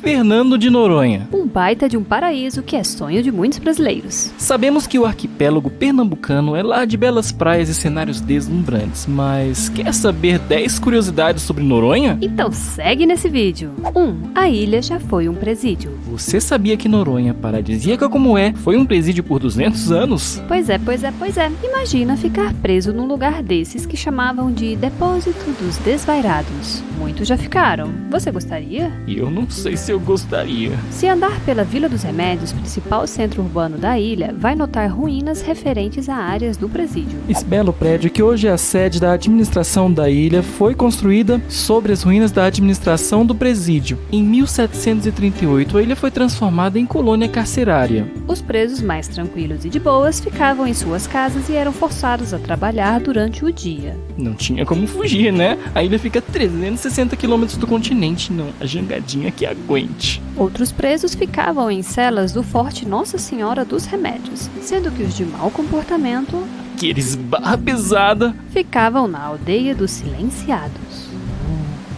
Fernando de Noronha. Um baita de um paraíso que é sonho de muitos brasileiros. Sabemos que o arquipélago pernambucano é lar de belas praias e cenários deslumbrantes, mas quer saber 10 curiosidades sobre Noronha? Então segue nesse vídeo. 1. A ilha já foi um presídio. Você sabia que Noronha, paradisíaca como é, foi um presídio por 200 anos? Pois é. Imagina ficar preso num lugar desses que chamavam de Depósito dos Desvairados. Muitos já ficaram. Você gostaria? Eu não sei se eu gostaria. Se andar pela Vila dos Remédios, principal centro urbano da ilha, vai notar ruínas referentes a áreas do presídio. Esse belo prédio, que hoje é a sede da administração da ilha, foi construída sobre as ruínas da administração do presídio. Em 1738, a ilha foi transformada em colônia carcerária. Os presos mais tranquilos e de boas ficavam em suas casas e eram forçados a trabalhar durante o dia. Não tinha como fugir, né? A ilha fica a 360 quilômetros do continente, não a jangadinha que aguente. Outros presos ficavam em celas do Forte Nossa Senhora dos Remédios, sendo que os de mau comportamento, aqueles barra pesada, ficavam na aldeia dos Silenciados.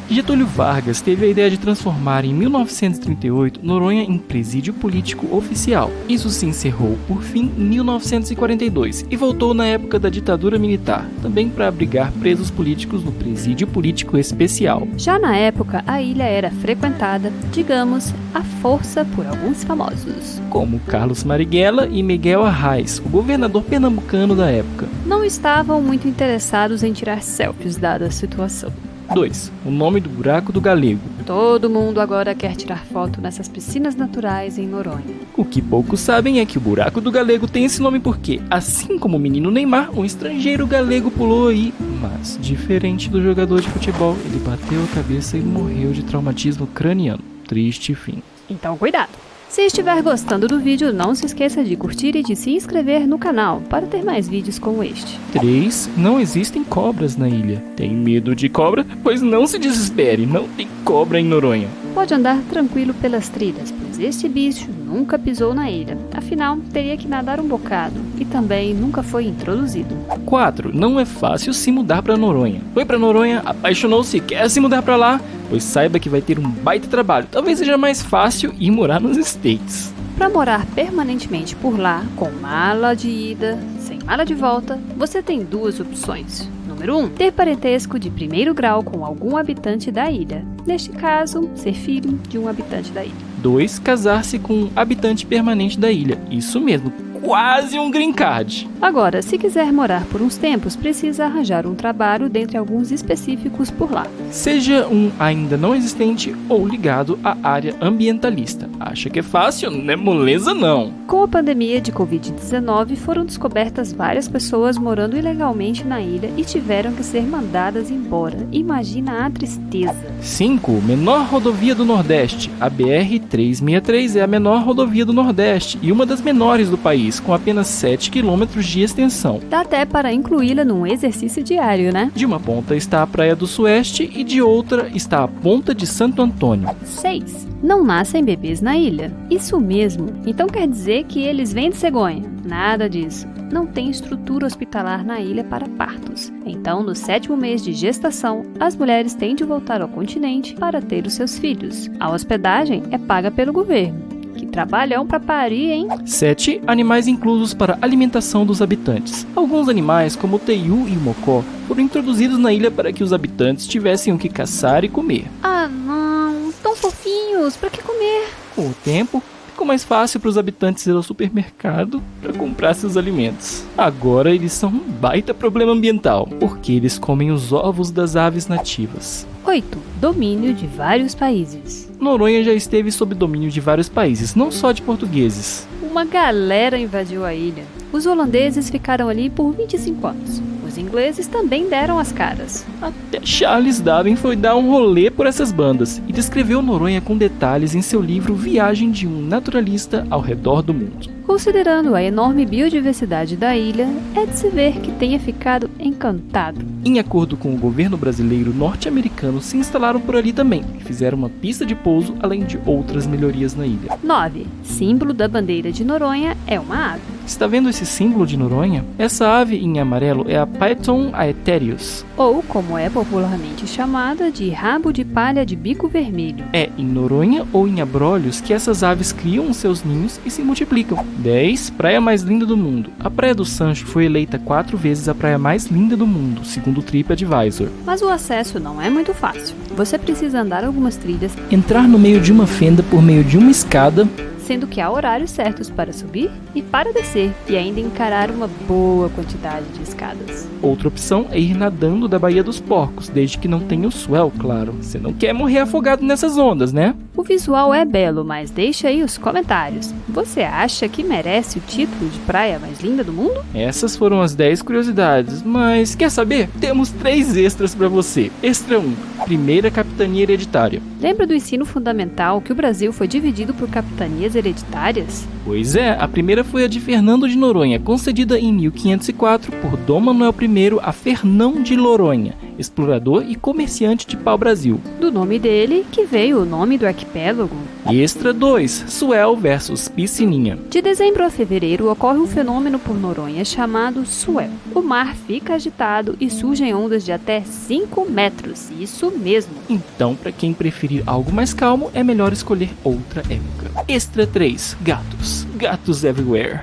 Getúlio Vargas teve a ideia de transformar em 1938 Noronha em presídio político oficial. Isso se encerrou, por fim, em 1942 e voltou na época da ditadura militar, também para abrigar presos políticos no presídio político especial. Já na época, a ilha era frequentada, digamos, à força por alguns famosos, como Carlos Marighella e Miguel Arraes, o governador pernambucano da época. Não estavam muito interessados em tirar selfies dada a situação. 2. O nome do buraco do Galego. Todo mundo agora quer tirar foto nessas piscinas naturais em Noronha. O que poucos sabem é que o buraco do Galego tem esse nome porque, assim como o menino Neymar, um estrangeiro galego pulou aí, mas, diferente do jogador de futebol, ele bateu a cabeça e morreu de traumatismo craniano. Triste fim. Então cuidado! Se estiver gostando do vídeo, não se esqueça de curtir e de se inscrever no canal para ter mais vídeos como este. 3. Não existem cobras na ilha. Tem medo de cobra? Pois não se desespere, não tem cobra em Noronha. Pode andar tranquilo pelas trilhas, pois este bicho nunca pisou na ilha. Afinal, teria que nadar um bocado e também nunca foi introduzido. 4. Não é fácil se mudar para Noronha. Foi para Noronha, apaixonou-se e quer se mudar para lá? Pois saiba que vai ter um baita trabalho. Talvez seja mais fácil ir morar nos States. Para morar permanentemente por lá, com mala de ida, sem mala de volta, você tem duas opções. Número 1. Ter parentesco de primeiro grau com algum habitante da ilha. Neste caso, ser filho de um habitante da ilha. 2. Casar-se com um habitante permanente da ilha. Isso mesmo, quase um green card. Agora, se quiser morar por uns tempos, precisa arranjar um trabalho dentre alguns específicos por lá. Seja um ainda não existente ou ligado à área ambientalista. Acha que é fácil? Não é moleza não. Com a pandemia de Covid-19, foram descobertas várias pessoas morando ilegalmente na ilha e tiveram que ser mandadas embora. Imagina a tristeza. 5. Menor rodovia do Nordeste. A BR-363 é a menor rodovia do Nordeste e uma das menores do país, com apenas 7 km de extensão. Dá até para incluí-la num exercício diário, né? De uma ponta está a Praia do Sueste e de outra está a Ponta de Santo Antônio. 6. Não nascem bebês na ilha. Isso mesmo. Então quer dizer que eles vêm de cegonha? Nada disso. Não tem estrutura hospitalar na ilha para partos. Então, no 7º mês de gestação, as mulheres têm de voltar ao continente para ter os seus filhos. A hospedagem é paga pelo governo. Que trabalhão para parir, hein? 7. Animais inclusos para alimentação dos habitantes. Alguns animais, como o teiu e o mocó, foram introduzidos na ilha para que os habitantes tivessem o que caçar e comer. Ah não, tão fofinhos, para que comer? Com o tempo, ficou mais fácil para os habitantes ir ao supermercado para comprar seus alimentos. Agora eles são um baita problema ambiental, porque eles comem os ovos das aves nativas. 8. Domínio de vários países. Noronha já esteve sob domínio de vários países, não só de portugueses. Uma galera invadiu a ilha. Os holandeses ficaram ali por 25 anos. Os ingleses também deram as caras. Até Charles Darwin foi dar um rolê por essas bandas e descreveu Noronha com detalhes em seu livro Viagem de um Naturalista ao Redor do Mundo. Considerando a enorme biodiversidade da ilha, é de se ver que tenha ficado encantado. Em acordo com o governo brasileiro, norte-americanos se instalaram por ali também e fizeram uma pista de pouso, além de outras melhorias na ilha. 9. Símbolo da bandeira de Noronha é uma ave. Está vendo esse símbolo de Noronha? Essa ave em amarelo é a Paeton aeterius. Ou, como é popularmente chamada, de rabo de palha de bico vermelho. É em Noronha ou em Abrolhos que essas aves criam os seus ninhos e se multiplicam. 10. Praia mais linda do mundo. A Praia do Sancho foi eleita 4 vezes a praia mais linda do mundo, segundo o TripAdvisor. Mas o acesso não é muito fácil. Você precisa andar algumas trilhas, Entrar no meio de uma fenda por meio de uma escada, sendo que há horários certos para subir e para descer, e ainda encarar uma boa quantidade de escadas. outra opção é ir nadando da Baía dos Porcos, desde que não tenha o swell, claro. Você não quer morrer afogado nessas ondas, né? O visual é belo, mas deixa aí os comentários. Você acha que merece o título de praia mais linda do mundo? Essas foram as 10 curiosidades, mas quer saber? Temos 3 extras pra você. Extra 1. Primeira capitania hereditária. Lembra do ensino fundamental que o Brasil foi dividido por capitanias hereditárias? Pois é, a primeira foi a de Fernando de Noronha, concedida em 1504 por Dom Manuel I a Fernão de Noronha, explorador e comerciante de pau-brasil. Do nome dele que veio o nome do arquipélago. Extra 2. Swell versus Piscininha. De dezembro a fevereiro ocorre um fenômeno por Noronha chamado swell. O mar fica agitado e surgem ondas de até 5 metros, isso mesmo. Então, para quem preferir algo mais calmo, é melhor escolher outra época. Extra 3. Gatos. Gatos everywhere.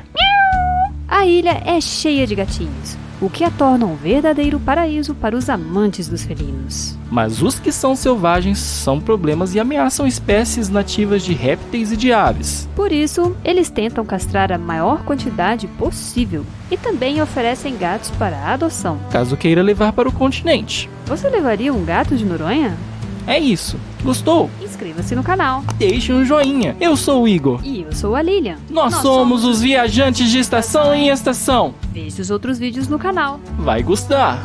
A ilha é cheia de gatinhos, o que a torna um verdadeiro paraíso para os amantes dos felinos. Mas os que são selvagens são problemas e ameaçam espécies nativas de répteis e de aves. Por isso, eles tentam castrar a maior quantidade possível e também oferecem gatos para adoção. Caso queira levar para o continente. Você levaria um gato de Noronha? É isso. Gostou? Inscreva-se no canal. Deixe um joinha. Eu sou o Igor. E eu sou a Lilian. Nós somos os viajantes de estação em estação. Veja os outros vídeos no canal. Vai gostar.